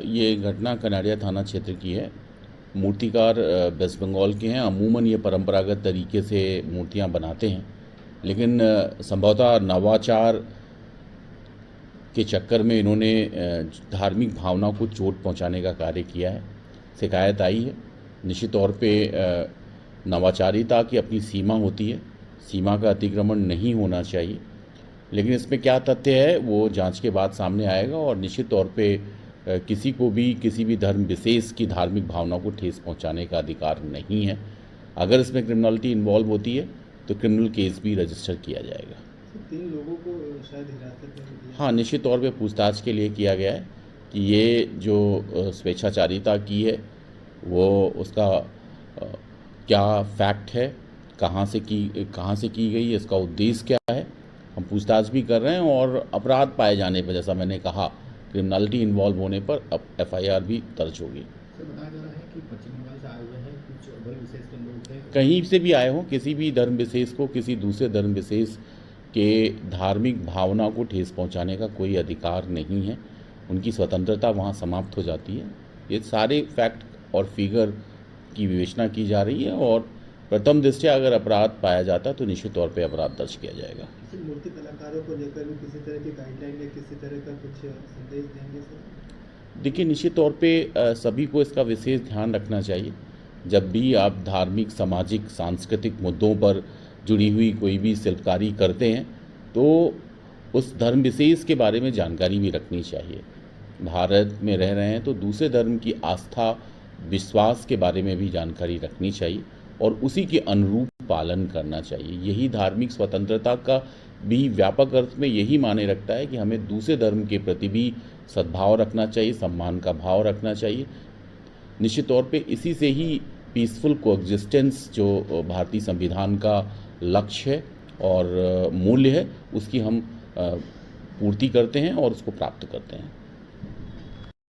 ये घटना कनाड़िया थाना क्षेत्र की है। मूर्तिकार वेस्ट बंगाल के हैं। अमूमन ये परंपरागत तरीके से मूर्तियां बनाते हैं, लेकिन संभवतः नवाचार के चक्कर में इन्होंने धार्मिक भावना को चोट पहुंचाने का कार्य किया है। शिकायत आई है। निश्चित तौर पे नवाचारिता की अपनी सीमा होती है, सीमा का अतिक्रमण नहीं होना चाहिए, लेकिन इसमें क्या तथ्य है वो जांच के बाद सामने आएगा। और निश्चित तौर पे किसी को भी किसी भी धर्म विशेष की धार्मिक भावना को ठेस पहुंचाने का अधिकार नहीं है। अगर इसमें क्रिमिनलिटी इन्वॉल्व होती है तो क्रिमिनल केस भी रजिस्टर किया जाएगा। 3 लोगों को शायद हिरासत में लिया। हाँ, निश्चित तौर पे पूछताछ के लिए किया गया है कि ये जो स्वेच्छाचारिता की है वो उसका क्या फैक्ट है, कहाँ से की गई, इसका उद्देश्य क्या है। हम पूछताछ भी कर रहे हैं और अपराध पाए जाने पर, जैसा मैंने कहा, क्रिमिनलिटी इन्वॉल्व होने पर अब FIR भी दर्ज होगी। सर, बताया जा रहा है कि पश्चिम बंगाल से आए हुए हैं, कुछ धर्म विशेष के लोग हैं। कहीं से भी आए हों, किसी भी धर्म विशेष को किसी दूसरे धर्म विशेष के धार्मिक भावना को ठेस पहुंचाने का कोई अधिकार नहीं है। उनकी स्वतंत्रता वहां समाप्त हो जाती है। ये सारे फैक्ट और फिगर की विवेचना की जा रही है और प्रथम दृष्टया अगर अपराध पाया जाता है तो निश्चित तौर पे अपराध दर्ज किया जाएगा। किसी मूर्ति कलाकारों को लेकर भी किसी तरह की गाइडलाइन या किसी तरह का कुछ संदेश देंगे सर? देखिए, निश्चित तौर पे सभी को इसका विशेष ध्यान रखना चाहिए। जब भी आप धार्मिक, सामाजिक, सांस्कृतिक मुद्दों पर जुड़ी हुई कोई भी शिल्पकारी करते हैं तो उस धर्म विशेष के बारे में जानकारी भी रखनी चाहिए। भारत में रह रहे हैं तो दूसरे धर्म की आस्था, विश्वास के बारे में भी जानकारी रखनी चाहिए और उसी के अनुरूप पालन करना चाहिए। यही धार्मिक स्वतंत्रता का भी व्यापक अर्थ में यही माने रखता है कि हमें दूसरे धर्म के प्रति भी सद्भाव रखना चाहिए, सम्मान का भाव रखना चाहिए। निश्चित तौर पे इसी से ही पीसफुल कोएग्जिस्टेंस जो भारतीय संविधान का लक्ष्य है और मूल्य है, उसकी हम पूर्ति करते हैं और उसको प्राप्त करते हैं।